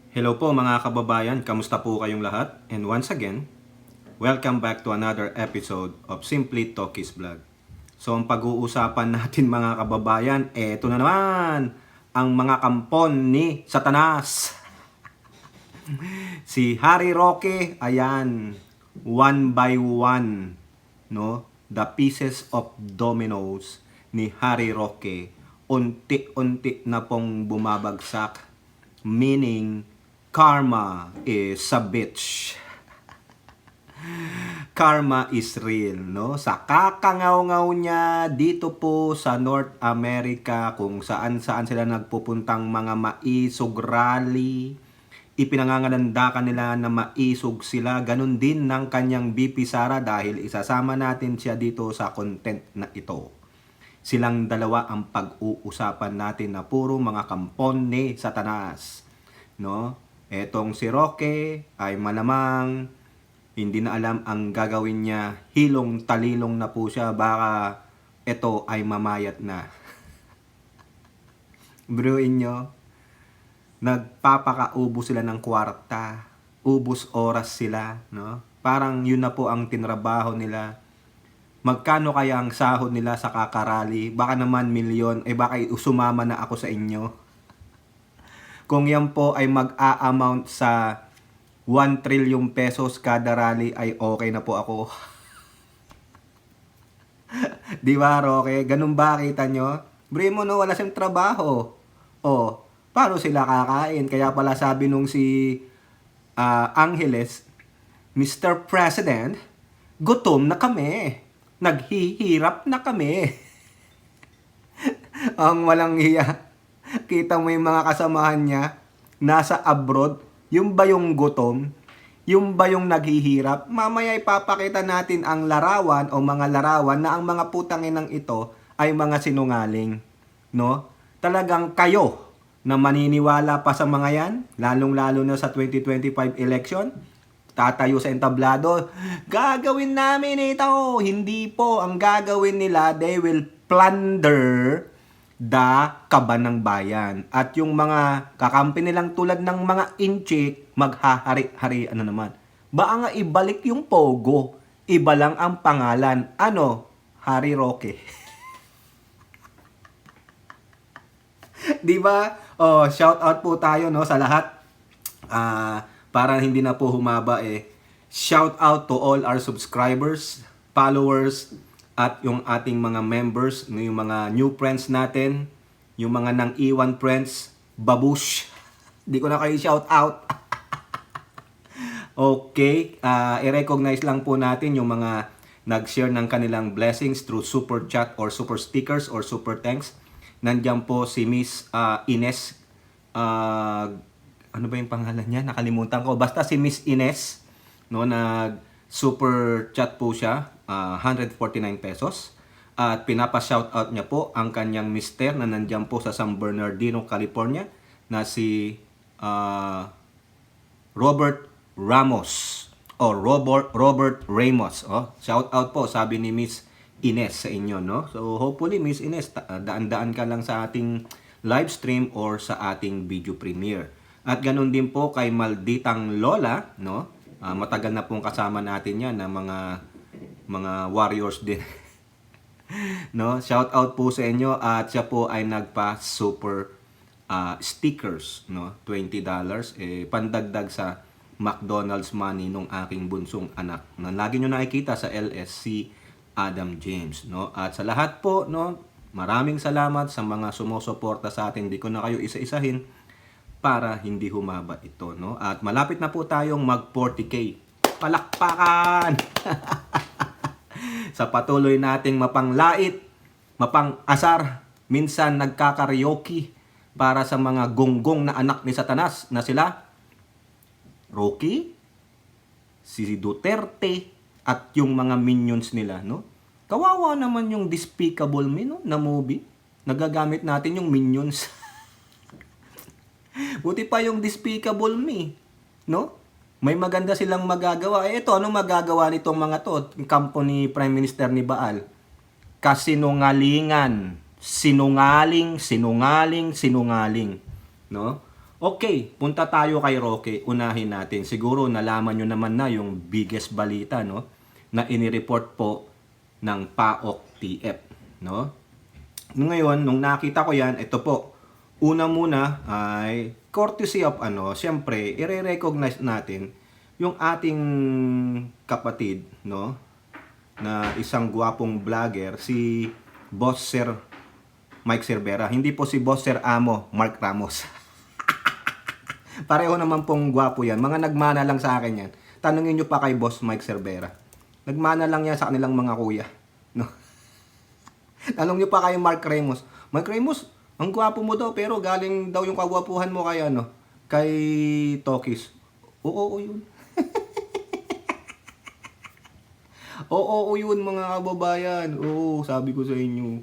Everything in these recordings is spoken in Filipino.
Hello po mga kababayan, kamusta po kayong lahat? And once again, welcome back to another episode of Simply Talkies Vlog. So ang pag-uusapan natin mga kababayan, eto na naman, ang mga kampon ni Satanas. Si Harry Roque, ayan, one by one, no? The pieces of dominoes ni Harry Roque, unti-unti na pong bumabagsak. Meaning, karma is a bitch. Karma is real, no? Sa kakangaw-ngaw niya dito po sa North America, kung saan-saan sila nagpupuntang mga maisog rally, ipinangangalandakan nila na maisog sila. Ganun din ng kanyang BP Sara dahil isasama natin siya dito sa content na ito. Silang dalawa ang pag-uusapan natin na puro mga kampon ni Satanas, no? Etong si Roque ay malamang hindi na alam ang gagawin niya. Hilong talilong na po siya, baka ito ay mamayat na. Bruin nyo, nagpapakaubos sila ng kwarta, ubos oras sila, no? Parang yun na po ang tinrabaho nila. Magkano kaya ang sahod nila sa kakarali? Baka naman milyon, baka sumama na ako sa inyo. Kung yan po ay mag-a-amount sa 1 trillion pesos kada rally, ay okay na po ako. Di ba, Roque? Ganun ba, kita nyo? Brimo, no, wala siyang trabaho. O, paano sila kakain? Kaya pala sabi nung si Angeles, Mr. President, gutom na kami. Naghihirap na kami. Ang walang hiya. Kita mo yung mga kasamahan niya, nasa abroad, yung ba yung gutom? Yung ba yung naghihirap? Mamaya ipapakita natin ang larawan o mga larawan na ang mga putanginang ito ay mga sinungaling. No? Talagang kayo na maniniwala pa sa mga yan, lalong-lalo na sa 2025 election, tatayo sa entablado, gagawin namin ito. Hindi po. Ang gagawin nila, they will plunder the kaban ng bayan. At yung mga kakampi nilang tulad ng mga inchik, maghahari-hari, ano naman. Baka nga ibalik yung pogo. Iba lang ang pangalan. Ano? Harry Roque. Di ba? Oh, shout out po tayo, no, sa lahat. Para hindi na po humaba, shout out to all our subscribers, followers, at yung ating mga members, yung mga new friends natin, yung mga nang iwan friends, babush. Di ko na kayo shout out. Okay, i-recognize lang po natin yung mga nag-share ng kanilang blessings through super chat or super stickers or super thanks. Nandiyan po si Miss Ines, ano ba yung pangalan niya? Nakalimutan ko. Basta si Miss Ines, no, nag super chat po siya, 149 pesos. At pinapa-shoutout niya po ang kanyang mister na nandiyan po sa San Bernardino, California, na si Robert Ramos o Robert Ramos. Oh, shoutout po, sabi ni Miss Ines sa inyo, no? So hopefully Miss Ines, daan-daan ka lang sa ating live stream or sa ating video premiere. At ganun din po kay Malditang Lola, no? Matagal na pong kasama natin yan na mga warriors din. No? Shout out po sa inyo at siya po ay nagpa-super stickers, no? $20, pandagdag sa McDonald's money nung aking bunsong anak. Na lagi nyo nakikita sa LSC Adam James, no? At sa lahat po, no, maraming salamat sa mga sumusuporta sa atin. Hindi ko na kayo isa-isahin para hindi humaba ito, no? At malapit na po tayong mag 40K. Palakpakan! Sa patuloy nating mapanglait, mapang-asar, minsan nagkakaraoke para sa mga gonggong na anak ni Satanas na sila Rocky, si Duterte, at yung mga minions nila, no? Kawawa naman yung Despicable Me, no, na movie. Nagagamit natin yung minions. Buti pa yung Despicable Me, no? May maganda silang magagawa. Ito, anong magagawa nitong mga to? Kampo ni Prime Minister ni Baal. Kasinungalingan. Sinungaling, no? Okay, punta tayo kay Roque. Unahin natin. Siguro nalaman nyo naman na yung biggest balita, no? Na inireport po ng PAOK TF, no? Ngayon, nung nakita ko yan, ito po. Una muna ay courtesy of siyempre, i-recognize natin yung ating kapatid, no? Na isang gwapong vlogger, si Boss Sir Mike Cervera. Hindi po si Boss Sir Amo, Mark Ramos. Pareho naman pong gwapo yan. Mga nagmana lang sa akin yan. Tanungin nyo pa kay Boss Mike Cervera. Nagmana lang yan sa kanilang mga kuya. No? Tanong nyo pa kay Mark Ramos. Mark Ramos, ang gwapo mo daw, pero galing daw yung kagwapuhan mo kay kay Tokis. Oo, yun. Oo, yun mga kababayan. Oo, sabi ko sa inyo.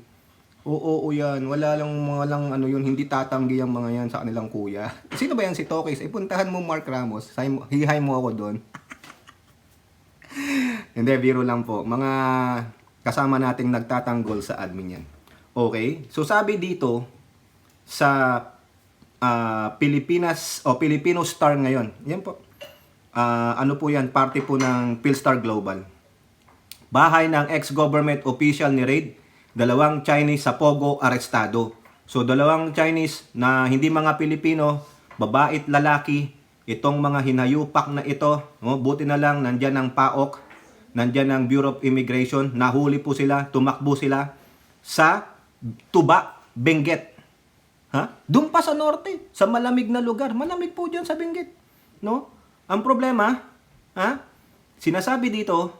Oo, yan. Wala lang mga lang yun, hindi tatanggi ang mga yan sa kanilang kuya. Sino ba yan si Tokis? Puntahan mo Mark Ramos. Hihay mo ako doon. Hindi, biro lang po. Mga kasama nating nagtatanggol sa admin yan. Okay? So sabi dito sa Pilipinas o Filipino Star ngayon. Yan po. Ano po yan? Party po ng Philstar Global. Bahay ng ex-government official ni Raid. 2 Chinese sa Pogo arestado. So 2 Chinese na hindi mga Pilipino, babae at lalaki, itong mga hinayupak na ito, buti na lang nandyan ang PAOK, nandyan ang Bureau of Immigration, nahuli po sila, tumakbo sila sa Tuba, Benguet. Doon pa sa norte, sa malamig na lugar. Malamig po diyan sa Benguet, no? Ang problema, sinasabi dito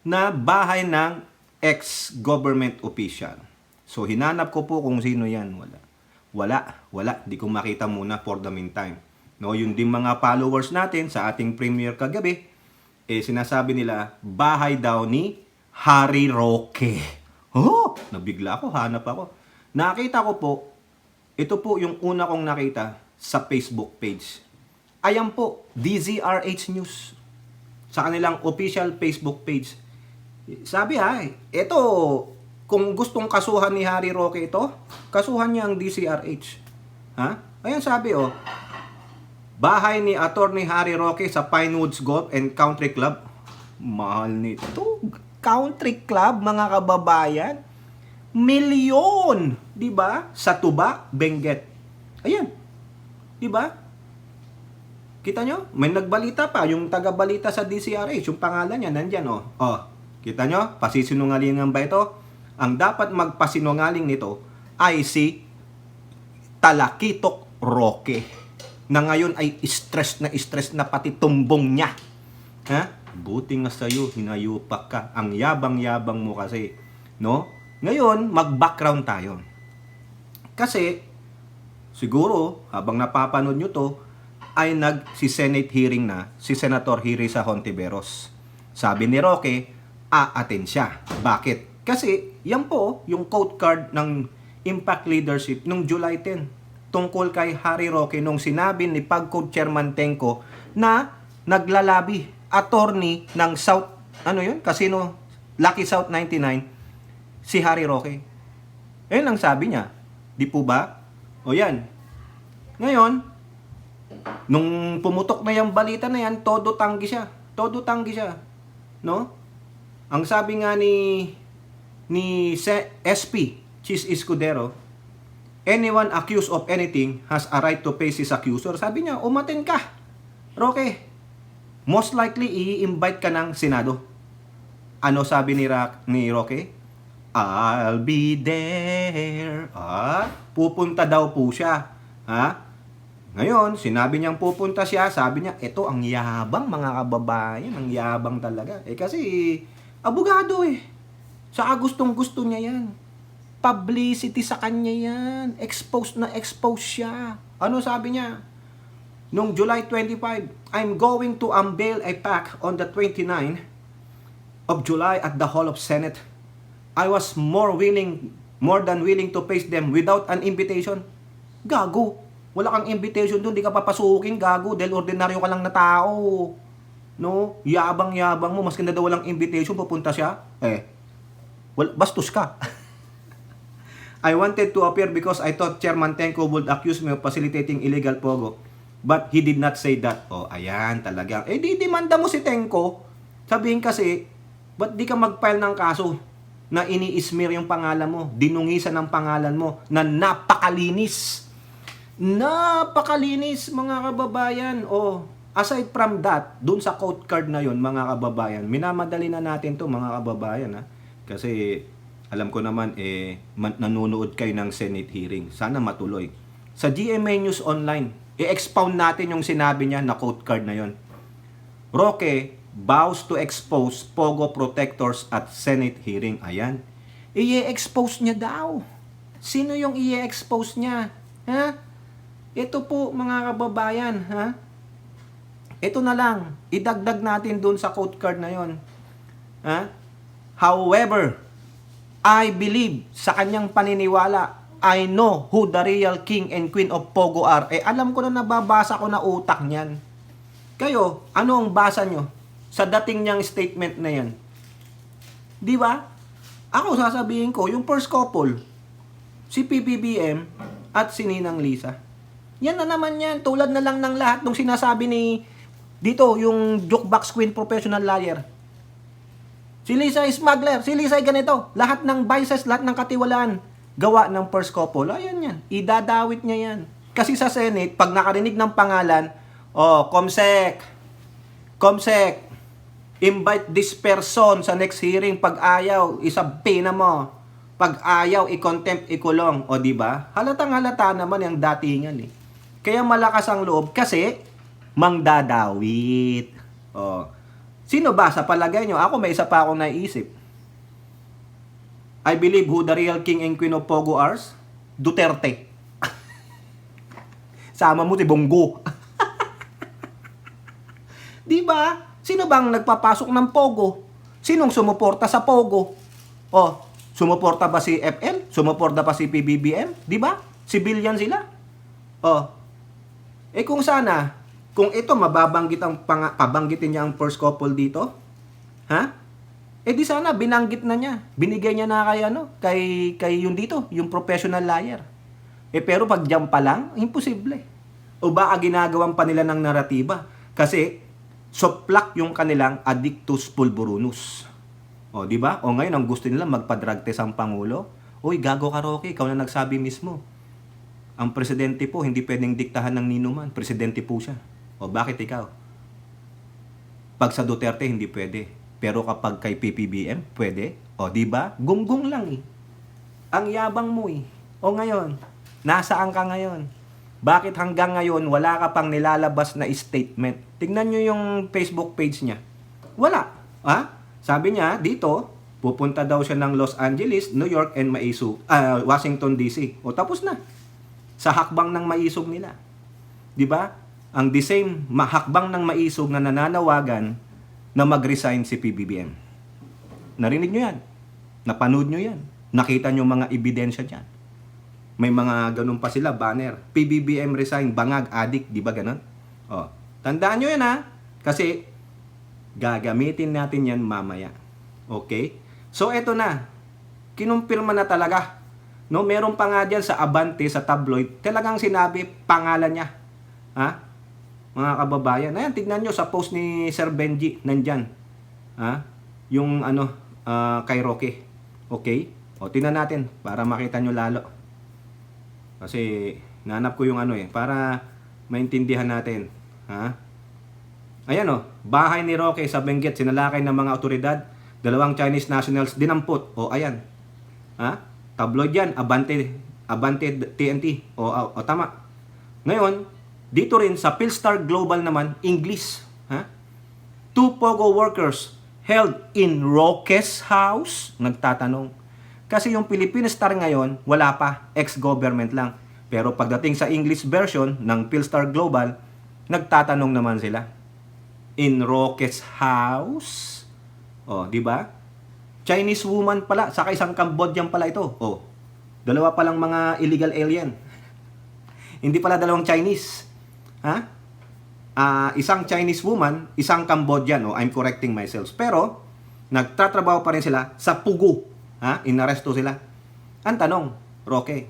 na bahay ng ex-government official. So, hinanap ko po kung sino yan. Wala. Di ko makita muna for the meantime. No, yung din mga followers natin sa ating premiere kagabi, sinasabi nila, bahay daw ni Harry Roque. Oh, nabigla ako, hanap ako. Nakita ko po, ito po yung una kong nakita sa Facebook page. Ayan po, DZRH News. Sa kanilang official Facebook page. Sabi ito, kung gustong kasuhan ni Harry Roque ito, kasuhan niya ang DZRH. Ayan sabi bahay ni Attorney Harry Roque sa Pinewoods Golf and Country Club. Mahal nito. Country Club, mga kababayan. Milyon, 'di ba? Sa Tuba, Benguet. Ayan. 'Di ba? Kita nyo? May nagbalita pa, yung taga-balita sa DZRH, yung pangalan niya nandiyan kita nyo? Pasisinungalingan ba ito? Ang dapat magpasinungaling nito ay si Talakitok Roque, na ngayon ay stress na pati tumbong niya. Buti nga sa'yo, hinayupak ka. Ang yabang-yabang mo kasi. No? Ngayon, mag-background tayo. Kasi, siguro, habang napapanood nyo to, ay si-Senate hearing na si Senator Risa Hontiveros. Sabi ni Roque, aaten siya. Bakit? Kasi, yan po, yung quote card ng Impact Leadership nung July 10 tungkol kay Harry Roque nung sinabi ni PAGCOR Chairman Tenco na naglalabi attorney ng South, Casino, Lucky South 99, si Harry Roque. Ayun ang sabi niya. Di po ba? O yan. Ngayon, nung pumutok na yung balita na yan, todo tanggi siya. No? Ang sabi nga ni SP, Chis Escudero, anyone accused of anything has a right to face his accuser. Sabi niya, umaten ka, Roque. Most likely, i-invite ka ng Senado. Ano sabi ni Roque? I'll be there. Pupunta daw po siya. Ngayon, sinabi niyang pupunta siya, sabi niya, ito ang yabang mga kababayan, ang yabang talaga. Kasi, abogado Saka gustong-gusto niya yan. Publicity sa kanya yan. Exposed siya. Ano sabi niya? Noong July 25, I'm going to unveil a PAC on the 29th of July at the Hall of Senate. I was more than willing to face them without an invitation. Gago. Wala kang invitation doon, di ka papasukin, gago, dahil ordinaryo ka lang na tao. No? Yabang-yabang mo, maski na daw walang invitation, pupunta siya. Bastos ka. I wanted to appear because I thought Chairman Tenko would accuse me of facilitating illegal pogo. But he did not say that. Oh, ayan talaga. Eh di demanda mo si Tenko. Sabihin kasi, ba't di ka mag-file ng kaso na ini-smear yung pangalan mo, dinungisan ng pangalan mo, na napakalinis. Napakalinis, mga kababayan. Oh, aside from that, dun sa quote card na yon, mga kababayan, minamadali na natin to, mga kababayan, ha? Kasi alam ko naman nanonood kayo ng Senate hearing. Sana matuloy. Sa GMA News Online, i-expound natin yung sinabi niya na quote card na yon. Roque vows to expose Pogo protectors at Senate hearing. Ayan. I-expose niya daw. Sino yung i-expose niya? Ha? Ito po, mga kababayan, ha? Ito na lang. Idagdag natin dun sa quote card na yon. Ha? However, I believe sa kanyang paniniwala, I know who the real king and queen of Pogo are. Eh, alam ko na, nababasa ko na utak niyan. Kayo, ano ang basa nyo sa dating niyang statement na yan? Di ba? Ako sasabihin ko, yung first couple, si PBBM at si Ninang Lisa. Yan na naman yan. Tulad na lang ng lahat nung sinasabi ni dito, yung jukebox queen professional liar. Si Lisa is smuggler, si Lisa ay ganito. Lahat ng vices, lahat ng katiwalaan, gawa ng first couple. Ayan yan. Idadawit niya yan. Kasi sa Senate, pag nakarinig ng pangalan, oh, Comsec, invite this person sa next hearing. Pag ayaw, isabpina mo. Pag ayaw, i-contempt, ikulong. O, diba? Halatang halata naman yung datingan eh. Kaya malakas ang loob kasi mangdadawit. O, sino ba sa palagay nyo? Ako may isa pa akong naisip. I believe who the real king and queen of Pogo are? Duterte. Sama mo si Bongo. Di ba? Sino bang nagpapasok ng Pogo? Sinong sumuporta sa Pogo? Oh, sumuporta ba si FL? Sumuporta ba si PBBM? Di ba? Civilian sila. Oh. Eh kung sana, kung ito mababanggit ang pabanggitin niya ang first couple dito, ha? Eh di sana binanggit na niya. Binigay niya na kay yung dito, yung professional liar. Eh pero pag jump pa lang, imposible. O baka ginagawan pa nila ng naratiba kasi soplak yung kanilang addictus pulverunus. O, di ba? O ngayon, ang gusto nila magpa-drug test ang Pangulo. Uy, gago ka, Roque. Ikaw na nagsabi mismo. Ang presidente po, hindi pwedeng diktahan ng ninuman. Presidente po siya. O, bakit ikaw? Pag sa Duterte, hindi pwede. Pero kapag kay PPBM, pwede. O, di ba? Gunggong lang eh. Ang yabang mo eh. O ngayon, nasaan ka ngayon? Bakit hanggang ngayon wala ka pang nilalabas na statement? Tingnan nyo yung Facebook page niya. Wala. Ha? Sabi niya dito, pupunta daw siya ng Los Angeles, New York, and Washington DC. O tapos na. Sa hakbang ng maisog nila. 'Di ba? Ang the same hakbang ng maisog na nananawagan na mag-resign si PBBM. Narinig nyo yan. Napanood nyo yan. Nakita nyo mga ebidensya dyan. May mga ganun pa sila, banner. PBBM resign, bangag, adik, di ba ganun? O, tandaan nyo yan ha. Kasi, gagamitin natin yan mamaya. Okay? So, eto na. Kinumpirma na talaga. No, meron pa nga dyan sa Abante, sa tabloid, talagang sinabi, pangalan niya. Ha? Mga kababayan. Ayan, tignan nyo sa post ni Sir Benji, nandyan. Ha? Yung kay Roque. Okay? O, tingnan natin, para makita nyo lalo. Kasi nanap ko yung para maintindihan natin. Ha? Ayan bahay ni Roque sa Benguet, sinalakay ng mga otoridad, 2 Chinese nationals dinampot. O ayan. Ha? Tabloid yan, Abante TNT. O tama. Ngayon, dito rin sa Philstar Global naman, English. Ha? 2 Pogo workers held in Roque's house? Nagtatanong. Kasi yung Philippine Star ngayon, wala pa, ex-government lang. Pero pagdating sa English version ng Philstar Global, nagtatanong naman sila. In Roque's house? O, di ba? Chinese woman pala, saka isang Cambodian pala ito. O, 2 palang mga illegal alien. Hindi pala 2 Chinese. Ha? Isang Chinese woman, isang Cambodian. O, I'm correcting myself. Pero, nagtatrabaho pa rin sila sa Pugu. Ha? Inaresto sila. Ang tanong, Roque,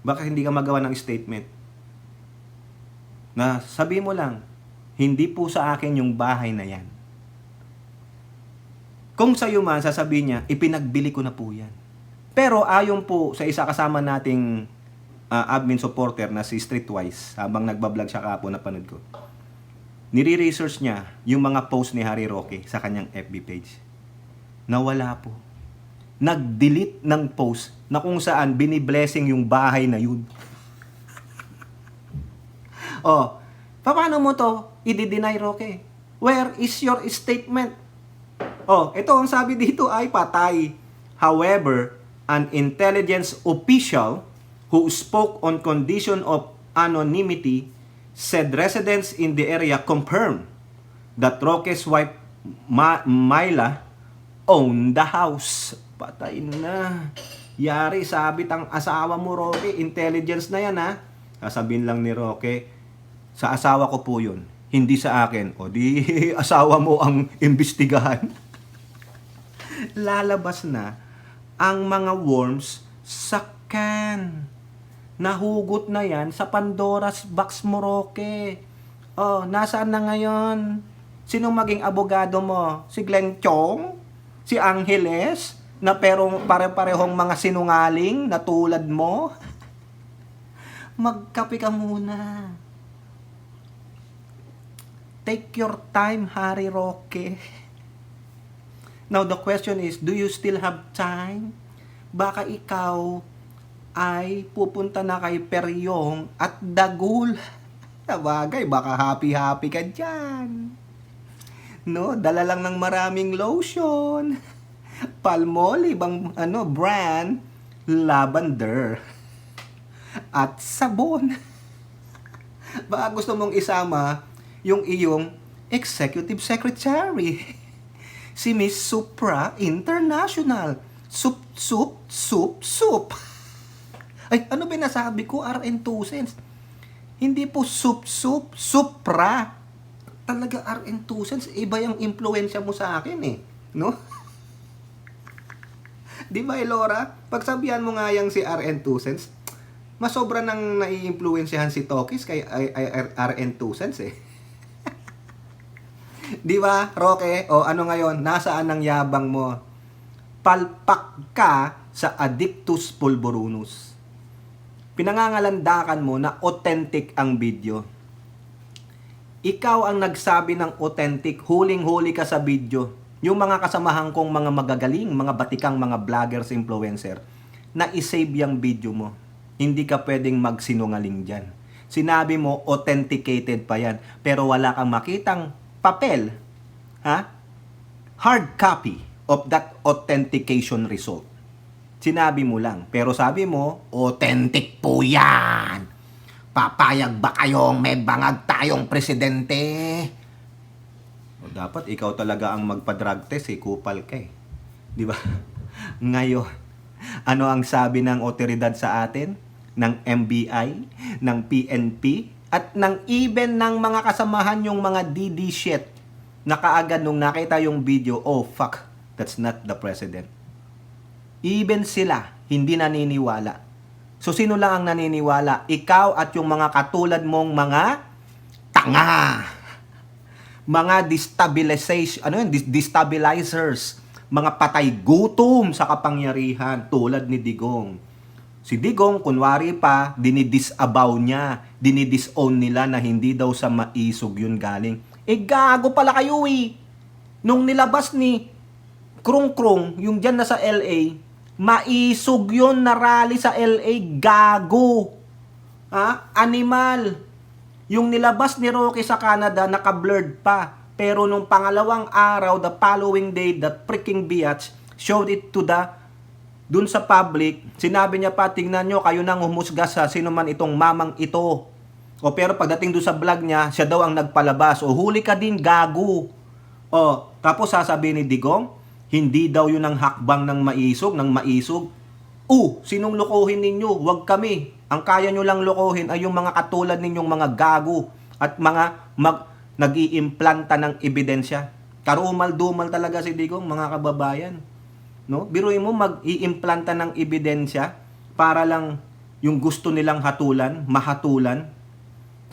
baka hindi ka magawa ng statement na sabi mo lang, hindi po sa akin yung bahay na yan. Kung sa'yo man, sasabihin niya, ipinagbili ko na po yan. Pero ayon po sa isa kasama nating admin supporter na si Streetwise, habang nagbablog siya kahapon, napanood ko, nire-research niya yung mga post ni Harry Roque sa kanyang FB page. Nawala po. Nag-delete ng post na kung saan biniblessing yung bahay na yun. Oh, paano mo to i-deny, Roque? Where is your statement? Oh, ito ang sabi dito ay patay. However, an intelligence official who spoke on condition of anonymity said residents in the area confirmed that Roque's wife Myla owned the house. Patay na. Yari, sabit ang asawa mo, Roque. Intelligence na yan, ha? Sasabihin lang ni Roque, sa asawa ko po yun, hindi sa akin. O di, asawa mo ang imbestigahan. Lalabas na ang mga worms sa can. Nahugot na yan sa Pandora's box mo, Roque. Oh, nasaan na ngayon? Sinong maging abogado mo? Si Glenn Chong? Si Angeles? Na pero pare-parehong mga sinungaling na tulad mo? Magkape ka muna. Take your time, Harry Roque. Now the question is, do you still have time? Baka ikaw ay pupunta na kay Peryong at Dagul. Sabagay, baka happy-happy ka dyan. No, dala lang ng maraming lotion. Palmolive ang brand, lavender at sabon. Baka gusto mong isama yung iyong executive secretary, si Miss Supra International. Soup. Ay, ano ba nasabi ko? RN2 cents. Hindi po Supra. Talaga RN2 cents. Iba yung influensya mo sa akin eh. No? Di ba, Elora? Pagsabihan mo nga yung si RN2 cents, masobra nang nai-influensyahan si Tokis kay RN2 cents eh. Di ba, Roque? O ano ngayon? Nasaan ang yabang mo? Palpak ka sa Addictus pulverunus. Pinangangalandakan mo na authentic ang video. Ikaw ang nagsabi ng authentic, huling-huli ka sa video. Yung mga kasamahan kong mga magagaling, mga batikang mga vloggers, influencer, na isave yung video mo. Hindi ka pwedeng magsinungaling dyan. Sinabi mo, authenticated pa yan. Pero wala kang makitang papel, ha? Hard copy of that authentication result. Sinabi mo lang. Pero sabi mo, authentic po yan. Papayag ba kayong may bangag tayong presidente? O, dapat ikaw talaga ang magpa-drug test, kupal ka eh. Di ba? Ngayon, ano ang sabi ng otoridad sa atin? Ng MBI, ng PNP, at ng even ng mga kasamahan yung mga DD shit na kaagad nung nakita yung video, oh fuck, that's not the president. Even sila, hindi naniniwala. So, sino lang ang naniniwala? Ikaw at yung mga katulad mong mga tanga. Mga destabilizers. Mga patay gutom sa kapangyarihan tulad ni Digong. Si Digong, kunwari pa, dinidisabaw niya, dinidisown nila na hindi daw sa maisog yun galing. Gago pala kayo eh. Nung nilabas ni Krung, yung dyan na sa LA, maisog yun na rally sa LA, gago. Animal. Yung nilabas ni Roque sa Canada, naka-blurred pa. Pero nung pangalawang araw, the following day, that freaking biatch showed it to dun sa public. Sinabi niya pa, tingnan nyo, kayo nang humusga sa sino man itong mamang ito. O pero pagdating dun sa vlog niya, siya daw ang nagpalabas. O huli ka din, gago. O, tapos sasabihin ni Digong, hindi daw yun ang hakbang ng maisog. Sinong lokohin ninyo? Huwag kami. Ang kaya nyo lang lokohin ay yung mga katulad ninyong mga gago at mga nag-iimplanta ng ebidensya. Karumal-dumal talaga si Digong, mga kababayan. No? Biruin mo mag-iimplanta ng ebidensya para lang yung gusto nilang hatulan, mahatulan.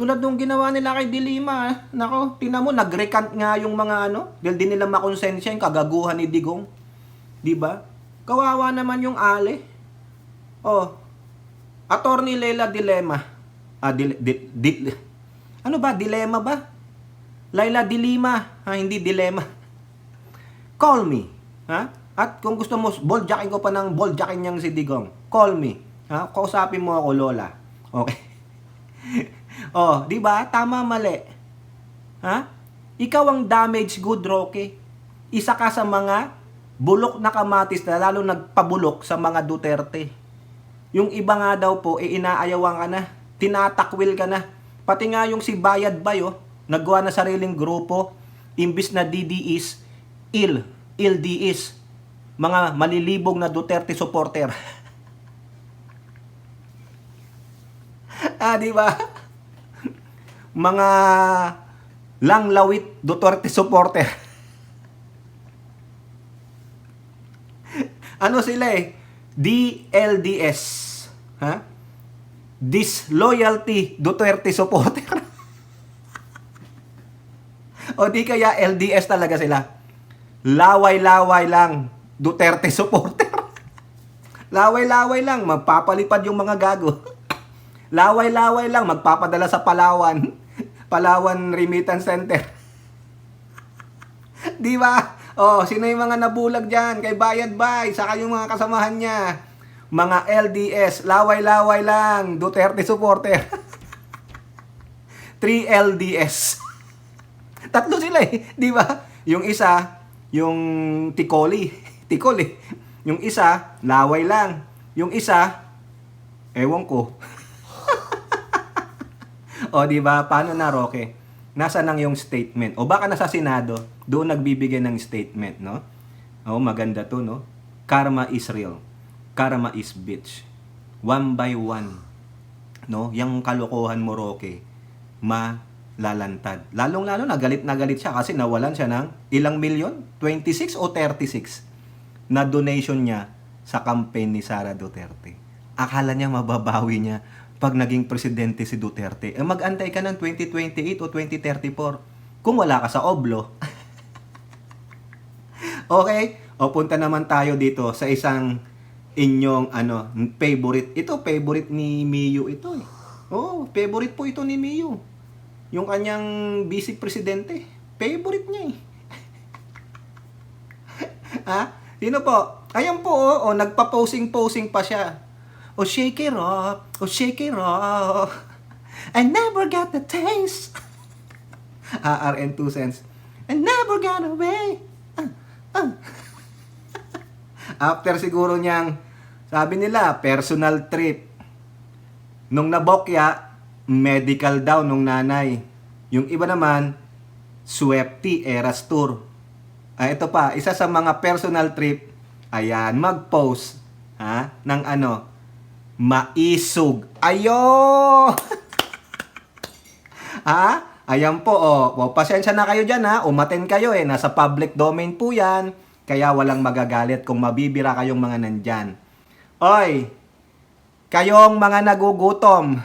Tulad nung ginawa nila kay Dilima. Nako, tingnan mo, nag-recant nga yung mga dahil di nila makonsensya yung kagaguhan ni Digong. Di ba? Kawawa naman yung Ali. Oh, Attorney Leila Dilema. Ano ba? Dilema ba? Laila Dilima. Hindi Dilema. Call me. Ha? At kung gusto mo, boldjackin ko pa ng boldjackin niyang si Digong. Call me. Ha? Kausapin mo ako, Lola. Okay. Oh, di ba? Tama, mali. Ha? Ikaw ang damaged good, Roque. Isa ka sa mga bulok na kamatis na lalo nagpabulok sa mga Duterte. Yung iba nga daw po, inaayawan ka na, tinatakwil ka na. Pati nga yung si Bayad Bayo, naggawa na sariling grupo, imbis na DDIs, ILDIs, mga malilibog na Duterte supporter. Di ba? Mga langlawit Duterte supporter. Ano sila DLDS. Ha? Disloyalty Duterte supporter. O di kaya LDS talaga sila. Laway-laway lang Duterte supporter. Laway-laway lang, magpapalipad yung mga gago. Laway-laway lang, magpapadala sa Palawan. Palawan Remittance Center. Di ba? Oh, sino yung mga nabulag dyan? Kay Bayad Bay, saka yung mga kasamahan niya. Mga LDS, laway-laway lang, Duterte supporter. 3 LDS. Tatlo sila di ba? Yung isa, yung Tikoli. Yung isa, laway lang. Yung isa, ewan ko. O, di ba? Paano na, Roque? Nasa nang yung statement? O baka nasa Senado, doon nagbibigay ng statement, no? O, maganda to, no? Karma is real. Karma is bitch. One by one, no? Yung kalokohan mo, Roque, malalantad. Lalong-lalo, na galit siya kasi nawalan siya ng ilang milyon? 26 o 36 na donation niya sa campaign ni Sara Duterte. Akala niya mababawi niya pag naging presidente si Duterte. Mag-antay ka ng 2028 o 2034 kung wala ka sa oblo. Okay? O punta naman tayo dito sa isang inyong favorite. Ito, favorite ni Miyu ito Oh, favorite po ito ni Miyu. Yung kanyang vice presidente. Favorite niya Ha? Sino po? Ayan po, nagpa-posing pa siya. Oh, shake it off. Oh, shake it off. I never got the taste. RN 2 cents. I never got away. After siguro niyang, sabi nila, personal trip. Nung nabokya, medical daw nung nanay. Yung iba naman, Swifty Eras Tour. Ito pa, isa sa mga personal trip, ayan, mag-post ng maisog. Ayo! Ayan po, pasensya na kayo dyan, umaten kayo, nasa public domain po yan, kaya walang magagalit kung mabibira kayong mga nandyan. Oy, kayong mga nagugutom,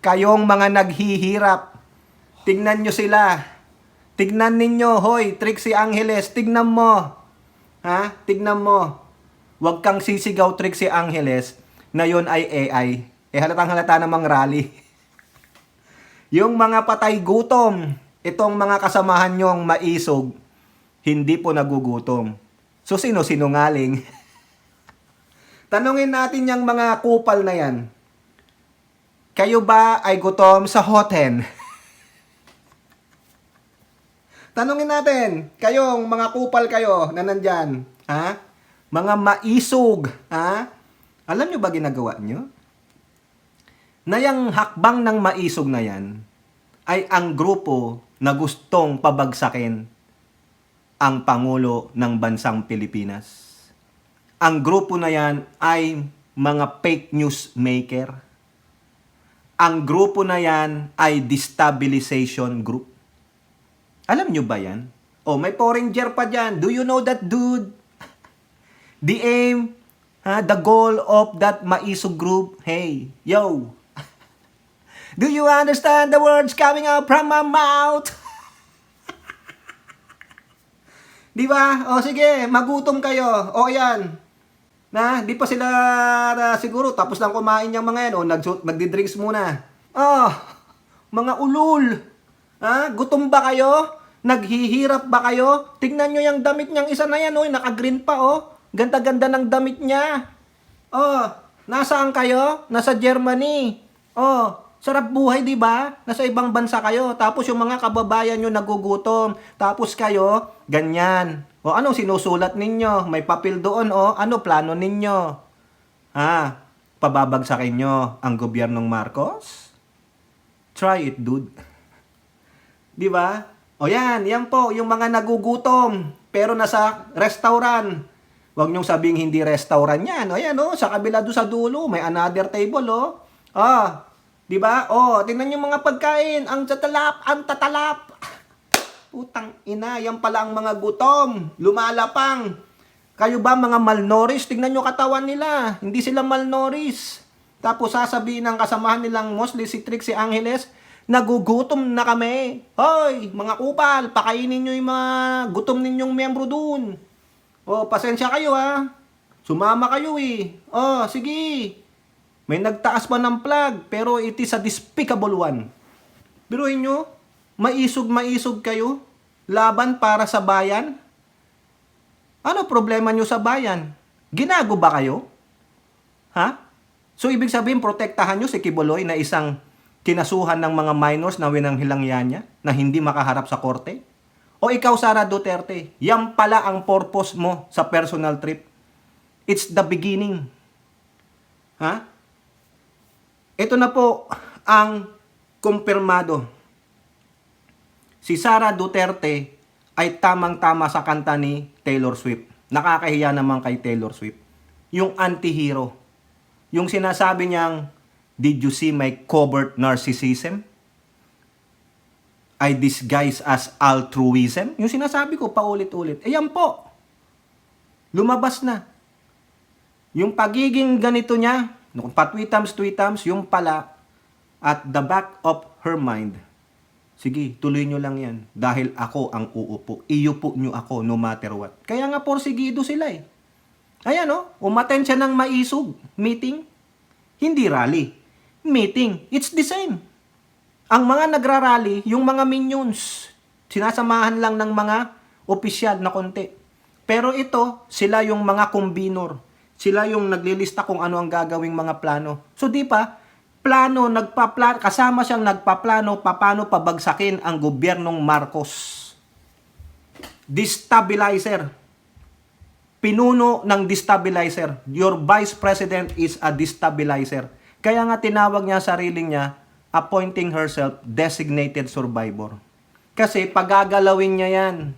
kayong mga naghihirap, tingnan nyo sila. Tignan ninyo, hoy, Trixie Angeles, tignan mo. Tignan mo. Huwag kang sisigaw, Trixie Angeles, na yun ay AI. Halatang-halata namang rally. Yung mga patay gutom, itong mga kasamahan nyong maisog, hindi po nagugutom. So, sino sinungaling? Tanungin natin yung mga kupal na yan. Kayo ba ay gutom sa hoten? Tanungin natin, kayong mga kupal kayo na nandyan, mga maisog, alam nyo ba ginagawa nyo? Na yung hakbang ng maisog na yan, ay ang grupo na gustong pabagsakin ang Pangulo ng Bansang Pilipinas. Ang grupo na yan ay mga fake news maker. Ang grupo na yan ay destabilization group. Alam nyo ba yan? Oh, may foreigner pa dyan. Do you know that, dude? The aim, the goal of that Maisog group, hey, yo. Do you understand the words coming out from my mouth? Di ba? O sige, magutom kayo. O ayan. Di pa sila siguro tapos lang kumain yung mga yan. O nagdi-drinks muna. Oh, mga ulul. Gutom ba kayo? Naghihirap ba kayo? Tingnan nyo yung damit niyang isa na yan. Naka-green pa Ganda-ganda ng damit niya. Nasaan kayo? Nasa Germany. Sarap buhay, di ba? Nasa ibang bansa kayo. Tapos yung mga kababayan nyo nagugutom. Tapos kayo, ganyan. Anong sinusulat ninyo? May papel doon, Ano plano ninyo? Pababagsakin nyo ang gobyernong Marcos? Try it, dude. Di ba? Yan po, yung mga nagugutom, pero nasa restaurant. Huwag niyong sabing hindi restaurant yan. Sa kabila doon sa dulo, may another table, di ba? Tingnan niyo mga pagkain, ang tatalap. Putang ina, yan pala ang mga gutom, lumalapang. Kayo ba mga malnourished? Tingnan niyo katawan nila, hindi sila malnourished. Tapos sasabihin ng kasamahan nilang mostly si Trixie Angeles, nagugutom na kami. Hoy, mga kupal, pakainin nyo yung mga gutom ninyong membro dun. Pasensya kayo Sumama kayo sige. May nagtaas pa ng flag, pero it is a despicable one. Biruin nyo, maisog kayo, laban para sa bayan. Ano problema nyo sa bayan? Ginago ba kayo? So, ibig sabihin, protektahan nyo si Kibuloy na isang kinasuhan ng mga minors na winanghilangya niya na hindi makaharap sa korte? O ikaw, Sara Duterte, yan pala ang purpose mo sa personal trip. It's the beginning. Ito na po ang kumpirmado. Si Sara Duterte ay tamang-tama sa kanta ni Taylor Swift. Nakakahiya naman kay Taylor Swift. Yung anti-hero. Yung sinasabi niyang, did you see my covert narcissism? I disguise as altruism? Yung sinasabi ko paulit-ulit. Yan po. Lumabas na. Yung pagiging ganito niya, pa-tweetams, yung pala, at the back of her mind, sige, tuloy nyo lang yan. Dahil ako ang uupo. Iupo nyo ako no matter what. Kaya nga porsigido sila Ayan umattend siya ng Maisog meeting. Hindi rally. Meeting. It's the same. Ang mga nagrarally, yung mga minions, sinasamahan lang ng mga opisyal na konti. Pero ito, sila yung mga kombinor. Sila yung naglilista kung ano ang gagawing mga plano. So di pa, kasama siyang nagpaplano paano pabagsakin ang gobyernong Marcos. Destabilizer. Pinuno ng destabilizer. Your vice president is a destabilizer. Kaya nga tinawag niya sariling niya, appointing herself designated survivor. Kasi pagagalawin niya yan,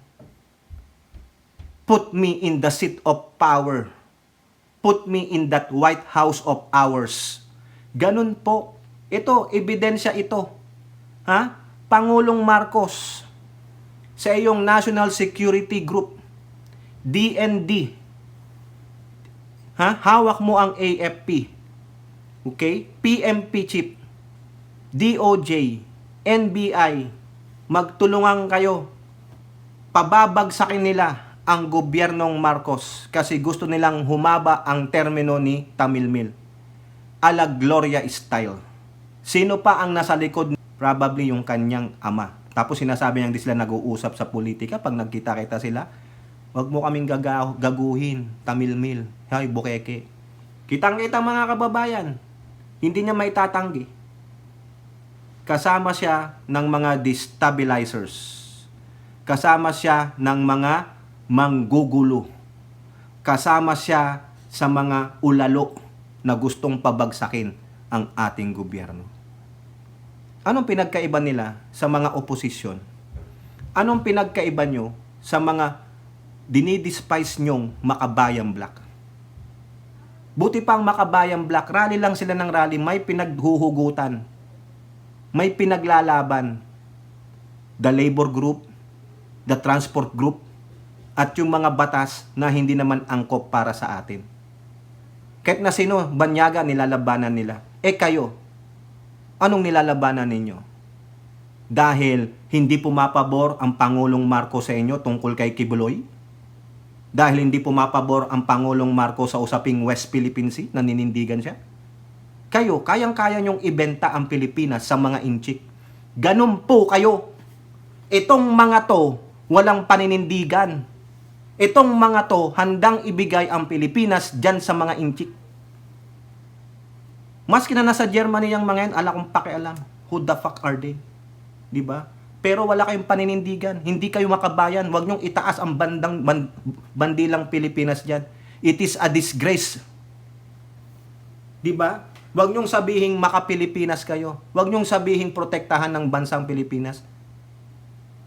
put me in the seat of power. Put me in that White House of ours. Ganun po. Ito, ebidensya ito. Pangulong Marcos, sa iyong National Security Group, DND, hawak mo ang AFP, okay? PMP chief, DOJ, NBI, magtulungan kayo, pababagsakin nila ang gobyernong Marcos kasi gusto nilang humaba ang termino ni Tamilmil. Ala Gloria style. Sino pa ang nasa likod? Probably yung kanyang ama. Tapos sinasabi niyang di sila nag-uusap sa politika pag nagkita-kita sila. Wag mo kaming gaguhin, Tamilmil. Hay, bukeke. Kitang-kita mga kababayan. Hindi niya maitatanggi. Kasama siya ng mga destabilizers. Kasama siya ng mga manggugulo. Kasama siya sa mga ulalo na gustong pabagsakin ang ating gobyerno. Anong pinagkaiba nila sa mga oposisyon? Anong pinagkaiba nyo sa mga dinidespise nyong Makabayan Black? Buti pang Makabayan Black, rally lang sila ng rally, may pinaghuhugutan, may pinaglalaban. The labor group, the transport group, at yung mga batas na hindi naman angkop para sa atin. Kahit na sino, banyaga, nilalabanan nila. Kayo, anong nilalabanan ninyo? Dahil hindi pumapabor ang Pangulong Marcos sa inyo tungkol kay Kibuloy? Dahil hindi pumapabor ang Pangulong Marcos sa usaping West Philippine Sea, naninindigan siya? Kayo, kayang-kaya nyong ibenta ang Pilipinas sa mga inchik. Ganun po kayo. Itong mga to, walang paninindigan. Itong mga to, handang ibigay ang Pilipinas dyan sa mga inchik. Maski na nasa Germany yung mga yan, ala kong pakialam. Who the fuck are they? Diba? Pero wala kayong paninindigan. Hindi kayo makabayan. Huwag nyong itaas ang bandilang Pilipinas dyan. It is a disgrace. Diba? Huwag nyong sabihing maka-Pilipinas kayo. Huwag nyong sabihing protektahan ng bansang Pilipinas.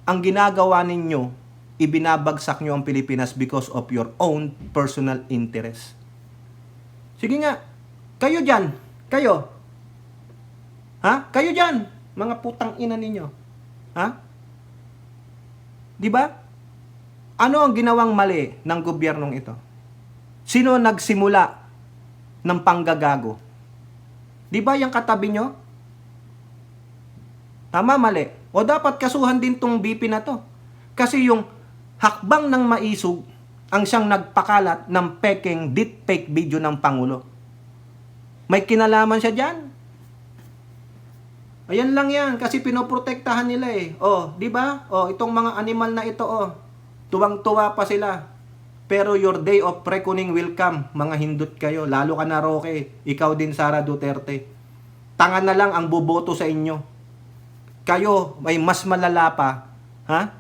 Ang ginagawa ninyo, ibinabagsak nyo ang Pilipinas because of your own personal interest. Sige nga, kayo dyan, kayo. Ha? Kayo dyan, mga putang ina ninyo. Ha? Di ba? Ano ang ginawang mali ng gobyernong ito? Sino nagsimula ng panggagago? Di ba yung katabi nyo? Tama, mali. O dapat kasuhan din tong BP na to. Kasi yung hakbang ng maisog ang siyang nagpakalat ng peking deepfake video ng Pangulo. May kinalaman siya dyan. Ayan lang yan, kasi pinoprotektahan nila eh. Oh, di ba? Oh, itong mga animal na ito, oh. Tuwang-tuwa pa sila. Pero your day of reckoning will come, mga hindot kayo. Lalo ka na, Roque. Ikaw din, Sara Duterte. Tanga na lang ang boboto sa inyo. Kayo may mas malala pa, ha?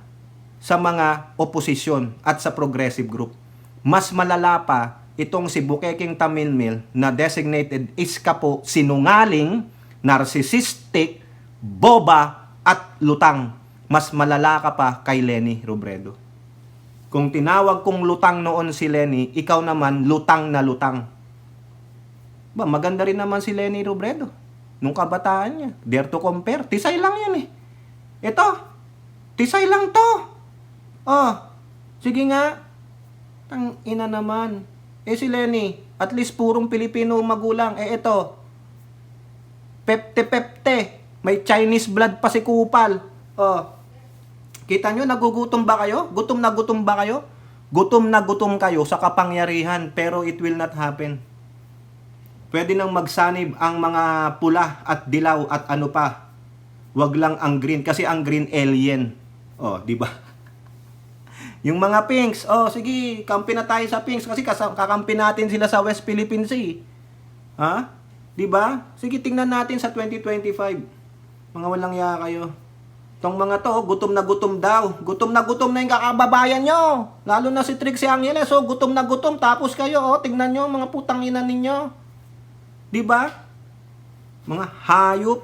Sa mga oposisyon at sa progressive group. Mas malala pa itong si Bukeking Tamilmil na designated iskapo, sinungaling, narcissistic, boba, at lutang. Mas malala ka pa kay Leni Robredo. Kung tinawag kong lutang noon si Leni, ikaw naman lutang na lutang. Ba, maganda rin naman si Leni Robredo. Nung kabataan niya. Dare to compare. Tisay lang yan eh. Ito. Tisay lang to. Oh. Sige nga. Tang ina naman. Si Leni, at least purong Pilipino magulang. Ito. Pepte-pepte. May Chinese blood pa si Kupal. Oh. Kita nyo, nagugutom ba kayo? Gutom na gutom ba kayo? Gutom na gutom kayo sa kapangyarihan, pero it will not happen. Pwede nang magsanib ang mga pula at dilaw at ano pa. Wag lang ang green, kasi ang green alien. Oh, di ba? Yung mga pinks, oh sige, kampi na tayo sa pinks kasi kakampi natin sila sa West Philippine Sea. Ha? Di ba? Sige, tingnan natin sa 2025. Mga walang ya kayo. Tong mga to, gutom na gutom daw. Gutom na yung kakababayan nyo. Lalo na si Trixie Angeles, so gutom na gutom. Tapos kayo, oh, tingnan nyo, mga putang ina ninyo. Di ba? Mga hayop.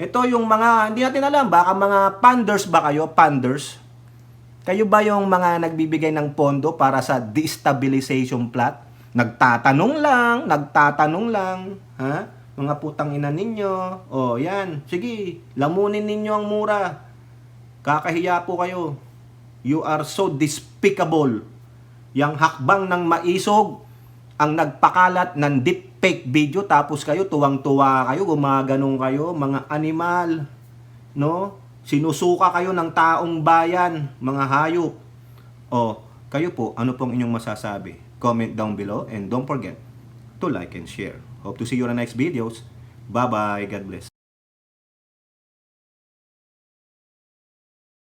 Ito yung mga, hindi natin alam, baka mga panders ba kayo? Panders? Kayo ba yung mga nagbibigay ng pondo para sa destabilization plot? Nagtatanong lang. Ha? Mga putang ina ninyo. O, yan. Sige, lamunin ninyo ang mura. Kakahiya po kayo. You are so despicable. Yang hakbang ng maisog ang nagpakalat ng deepfake video, tapos kayo tuwang-tuwa kayo, gumaganong kayo, mga animal. No? Sinusuka kayo ng taong bayan, mga hayop. O, kayo po, ano pong inyong masasabi? Comment down below and don't forget to like and share. Hope to see you on the next videos. Bye-bye. God bless.